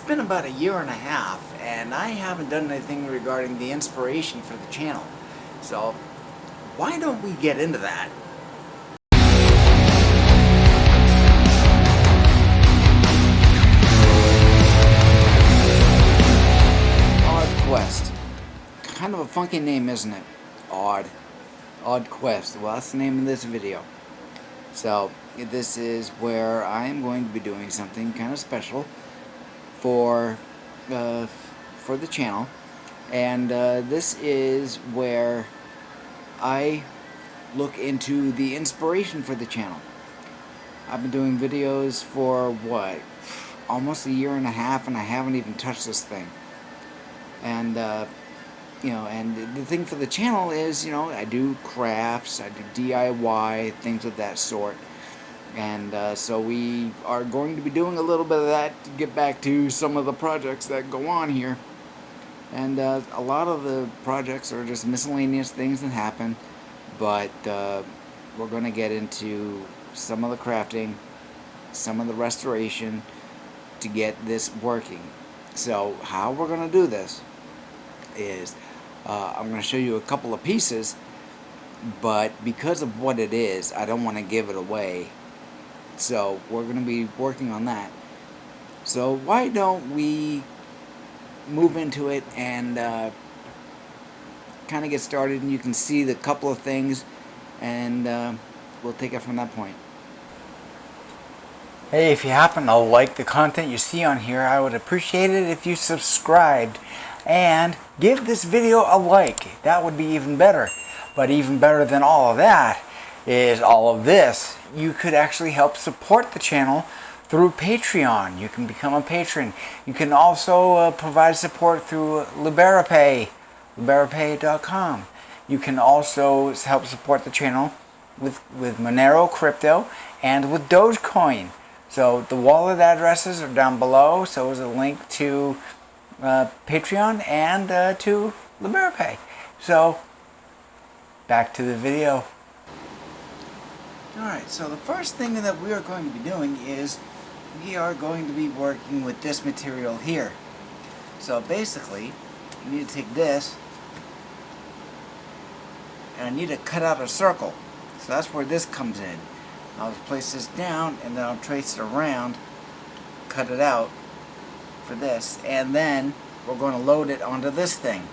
been about a year and a half, and I haven't done anything regarding the inspiration for the channel. So, why don't we get into that? AUDQuest. Kind of a funky name, isn't it? AUDQuest. Well, that's the name of this video. So, this is where I am going to be doing something kind of special for the channel, and this is where I look into the inspiration for the channel. I've been doing videos for what, almost a year and a half, and I haven't even touched this thing. And you know, and the thing for the channel is, you know, I do crafts, I do DIY, things of that sort. And so we are going to be doing a little bit of that to get back to some of the projects that go on here. And a lot of the projects are just miscellaneous things that happen, but we're going to get into some of the crafting, some of the restoration to get this working. So how we're going to do this is I'm going to show you a couple of pieces, but because of what it is, I don't want to give it away. So we're going to be working on that. So why don't we move into it and kind of get started, and you can see the couple of things, and we'll take it from that point. Hey, if you happen to like the content you see on here, I would appreciate it if you subscribed and give this video a like. That would be even better. But even better than all of that is all of this. You could actually help support the channel through Patreon. You can become a patron. You can also provide support through LiberaPay, liberapay.com. You can also help support the channel with Monero Crypto and with Dogecoin. So the wallet addresses are down below. So is a link to Patreon and to LiberaPay. So back to the video. Alright, so the first thing that we are going to be doing is we are going to be working with this material here. So basically, you need to take this, and I need to cut out a circle. So that's where this comes in. I'll just place this down, and then I'll trace it around, cut it out for this, and then we're going to load it onto this thing.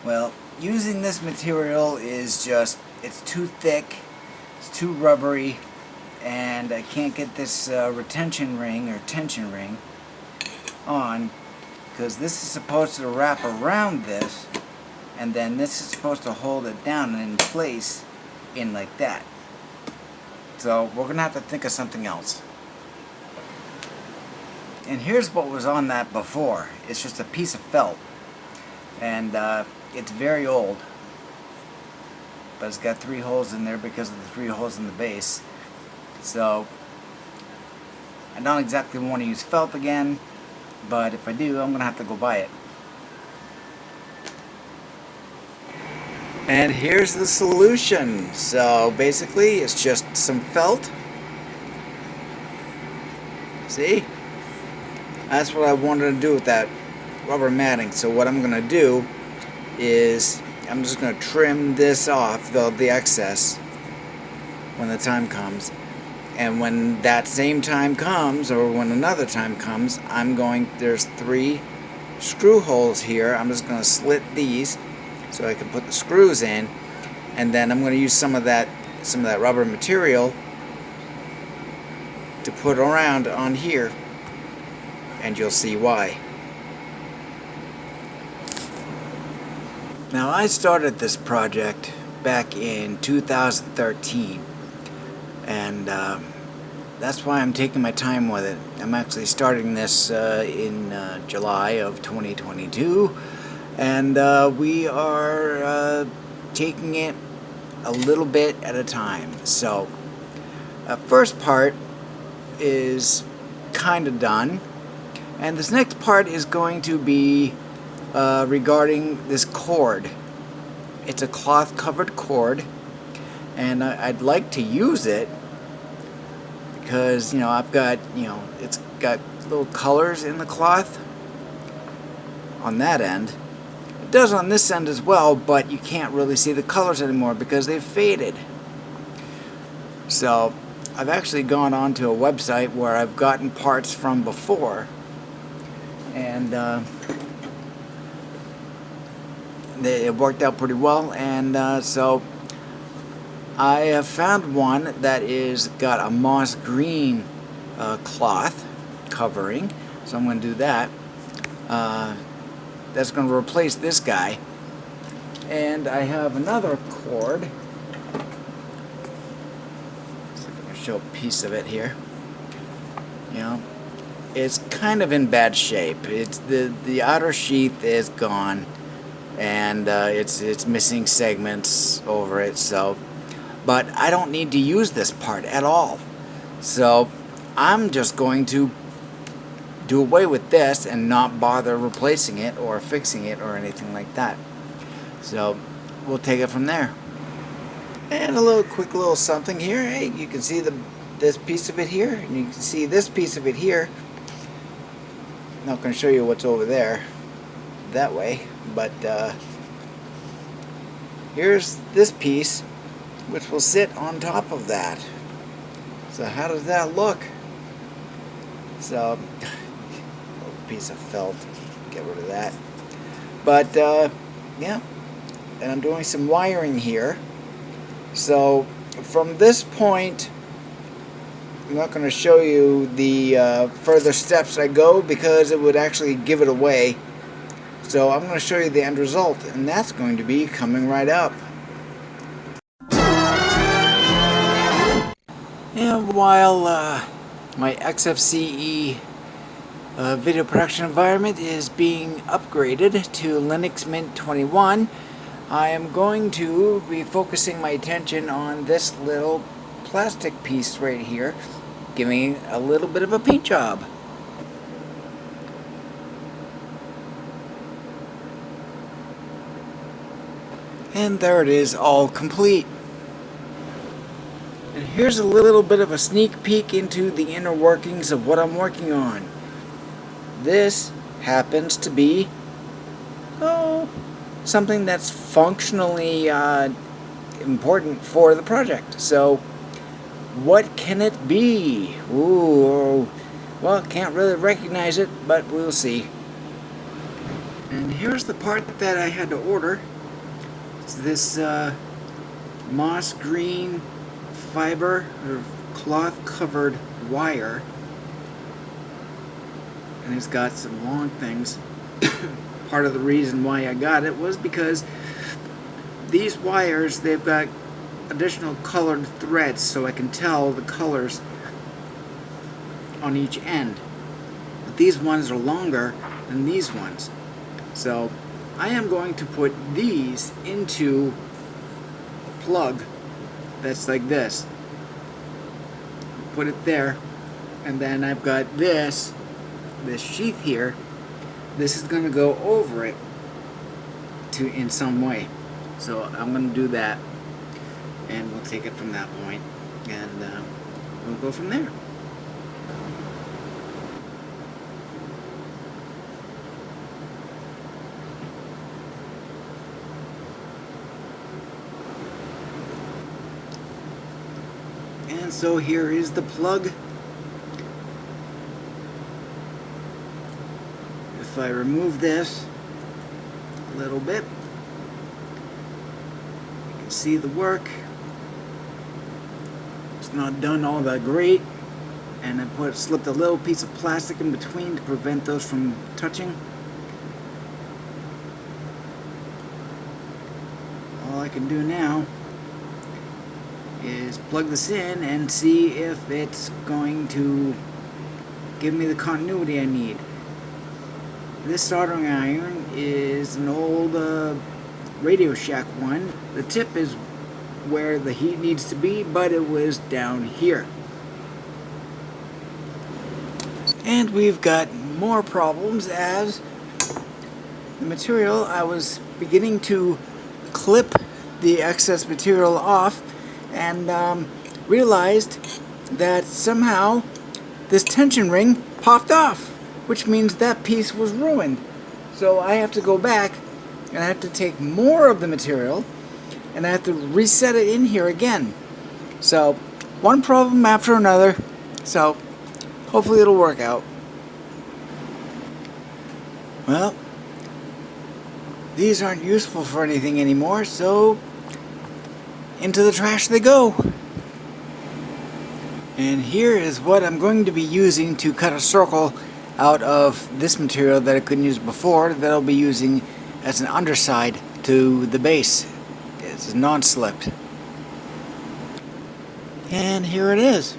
Well, using this material is just, it's too thick, it's too rubbery, and I can't get this retention ring or tension ring on, because this is supposed to wrap around this, and then this is supposed to hold it down and in place in like that. So we're going to have to think of something else. And here's what was on that before. It's just a piece of felt. And it's very old, but it's got 3 holes in there because of the 3 holes in the base. So I don't exactly want to use felt again, but if I do, I'm gonna have to go buy it. And here's the solution. So basically it's just some felt. See, that's what I wanted to do with that rubber matting. So what I'm gonna do is I'm just going to trim this off, the excess, when the time comes. And when that same time comes, or when another time comes, there's 3 screw holes here. I'm just going to slit these so I can put the screws in, and then I'm going to use some of that rubber material to put around on here, and you'll see why. Now, I started this project back in 2013, and that's why I'm taking my time with it. I'm actually starting this in July of 2022, and we are taking it a little bit at a time. So, first part is kind of done. And this next part is going to be regarding this cord. It's a cloth covered cord, and I'd like to use it because, you know, I've got, you know, it's got little colors in the cloth on that end. It does on this end as well, but you can't really see the colors anymore because they've faded. So I've actually gone onto a website where I've gotten parts from before, and it worked out pretty well. And so I have found one that is got a moss green cloth covering, so I'm going to do that. That's going to replace this guy. And I have another cord. See if I can show a piece of it here. You know, it's kind of in bad shape. It's the outer sheath is gone, and it's missing segments over it. So, but I don't need to use this part at all. So I'm just going to do away with this and not bother replacing it or fixing it or anything like that. So we'll take it from there. And a quick little something here. Hey, you can see this piece of it here, and you can see this piece of it here. I'm not going to show you what's over there that way, but here's this piece, which will sit on top of that. So how does that look? So, a piece of felt, get rid of that. But yeah, and I'm doing some wiring here. So from this point, I'm not going to show you the further steps I go because it would actually give it away. So I'm going to show you the end result, and that's going to be coming right up. And while my XFCE video production environment is being upgraded to Linux Mint 21, I am going to be focusing my attention on this little plastic piece right here, giving it a little bit of a paint job. And there it is, all complete. And here's a little bit of a sneak peek into the inner workings of what I'm working on. This happens to be, something that's functionally important for the project. So, what can it be? Ooh, well, can't really recognize it, but we'll see. And here's the part that I had to order. It's this moss green fiber or cloth covered wire, and it's got some long things. Part of the reason why I got it was because these wires, they've got additional colored threads, so I can tell the colors on each end. But these ones are longer than these ones, so I am going to put these into a plug that's like this. Put it there, and then I've got this sheath here. This is going to go over it in some way. So I'm going to do that, and we'll take it from that point, and we'll go from there. And so here is the plug. If I remove this a little bit, you can see the work. It's not done all that great, and I slipped a little piece of plastic in between to prevent those from touching. All I can do now is plug this in and see if it's going to give me the continuity I need. This soldering iron is an old Radio Shack one. The tip is where the heat needs to be, but it was down here. And we've got more problems as the material, I was beginning to clip the excess material off and realized that somehow this tension ring popped off, which means that piece was ruined. So I have to go back and I have to take more of the material and I have to reset it in here again. So one problem after another, so hopefully it'll work out. Well, these aren't useful for anything anymore, so into the trash they go. And here is what I'm going to be using to cut a circle out of this material that I couldn't use before, that I'll be using as an underside to the base. It's non-slipped. And here it is.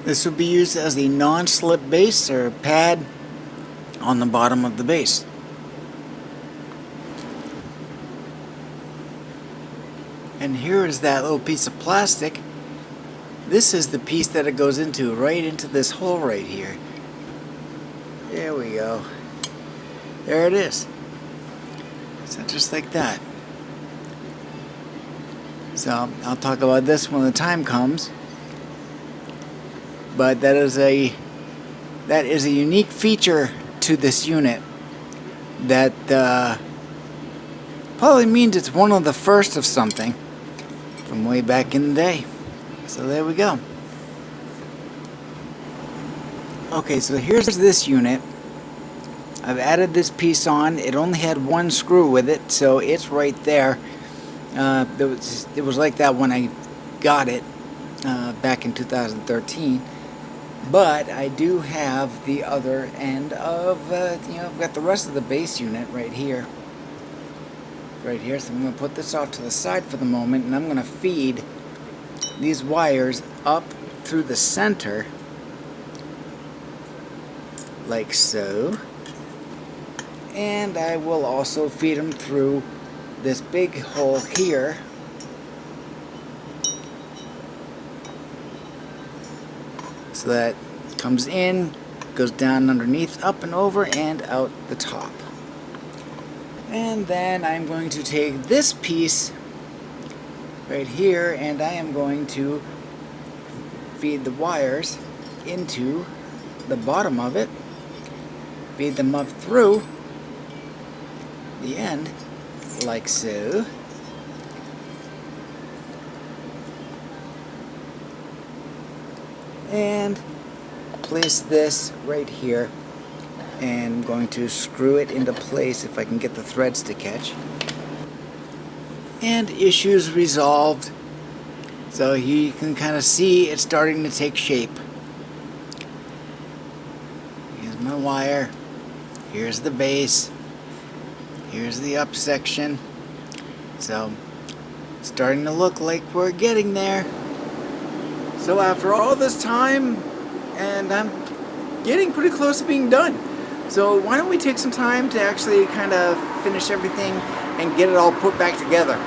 This will be used as the non-slip base or pad on the bottom of the base. And here is that little piece of plastic. This is the piece that it goes into, right into this hole right here. There we go. There it is. So just like that. So I'll talk about this when the time comes. But that is a unique feature to this unit that probably means it's one of the first of something from way back in the day. So there we go. Okay, so here's this unit. I've added this piece on. It only had one screw with it, so it's right there. It was like that when I got it back in 2013. But I do have the other end of, I've got the rest of the base unit right here. Right here, so I'm going to put this off to the side for the moment, and I'm going to feed these wires up through the center, like so. And I will also feed them through this big hole here. So that comes in, goes down underneath, up and over, and out the top. And then I'm going to take this piece right here and I am going to feed the wires into the bottom of it, feed them up through the end, like so. And place this right here, and I'm going to screw it into place if I can get the threads to catch. And issues resolved. So you can kind of see it's starting to take shape. Here's my wire. Here's the base. Here's the up section. So it's starting to look like we're getting there. So after all this time, and I'm getting pretty close to being done. So why don't we take some time to actually kind of finish everything and get it all put back together.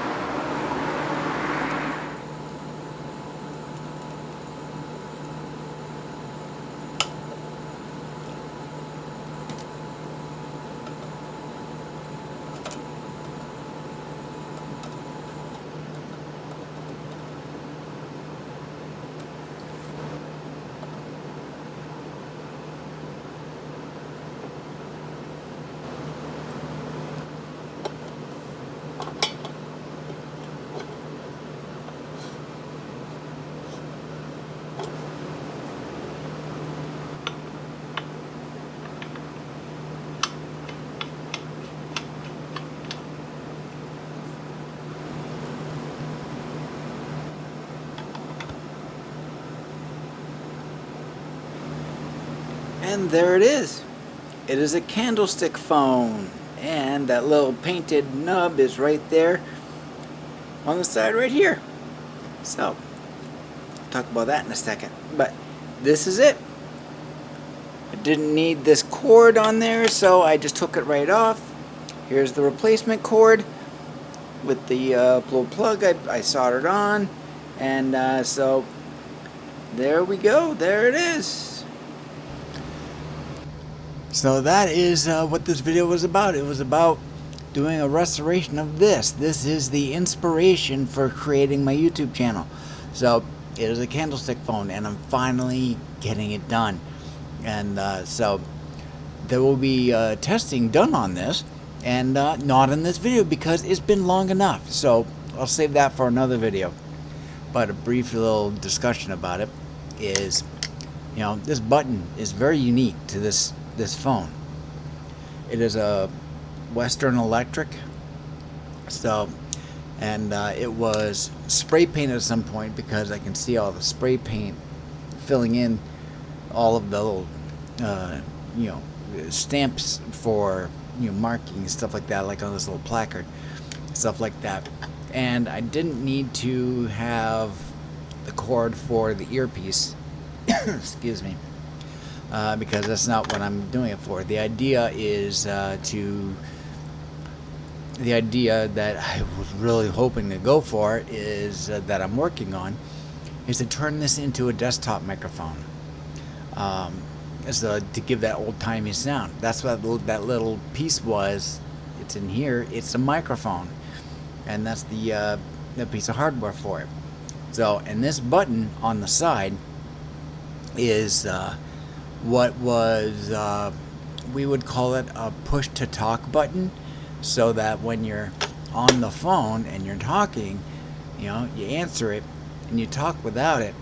And there it is. It is a candlestick phone. And that little painted nub is right there on the side right here. So, I'll talk about that in a second. But this is it. I didn't need this cord on there, so I just took it right off. Here's the replacement cord with the little plug I soldered on. And so, there we go. There it is. So that is what this video was about. It was about doing a restoration of this. This is the inspiration for creating my YouTube channel. So it is a candlestick phone, and I'm finally getting it done. And so there will be testing done on this, and not in this video because it's been long enough. So I'll save that for another video. But a brief little discussion about it is, you know, this button is very unique to this phone. It is a Western Electric. So, and it was spray painted at some point because I can see all the spray paint filling in all of the little, you know, stamps for, you know, marking and stuff like that, like on this little placard, stuff like that. And I didn't need to have the cord for the earpiece, excuse me, because that's not what I'm doing it for. The idea is the idea that I was really hoping to go for is that I'm working on is to turn this into a desktop microphone. So to give that old-timey sound. That's what that little piece was. It's in here. It's a microphone, and that's the piece of hardware for it. So, and this button on the side is what was we would call it a push-to-talk button, so that when you're on the phone and you're talking, you know, you answer it and you talk without it,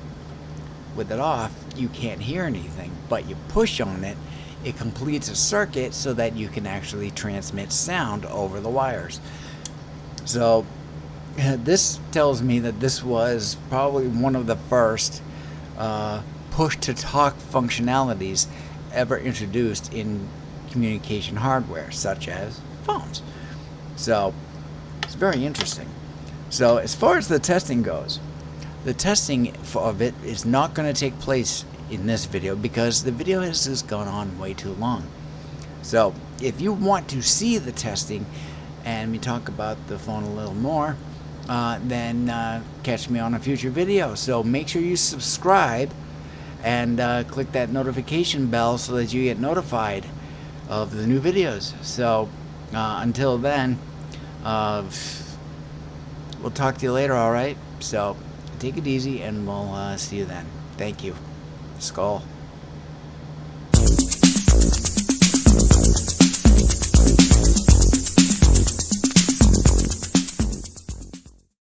with it off, you can't hear anything, but you push on it, it completes a circuit so that you can actually transmit sound over the wires. So this tells me that this was probably one of the first push-to-talk functionalities ever introduced in communication hardware, such as phones. So it's very interesting. So as far as the testing goes, the testing of it is not going to take place in this video because the video has just gone on way too long. So if you want to see the testing and me talk about the phone a little more, then catch me on a future video. So make sure you subscribe and click that notification bell so that you get notified of the new videos. So until then, we'll talk to you later, alright? So take it easy, and we'll see you then. Thank you. Skál.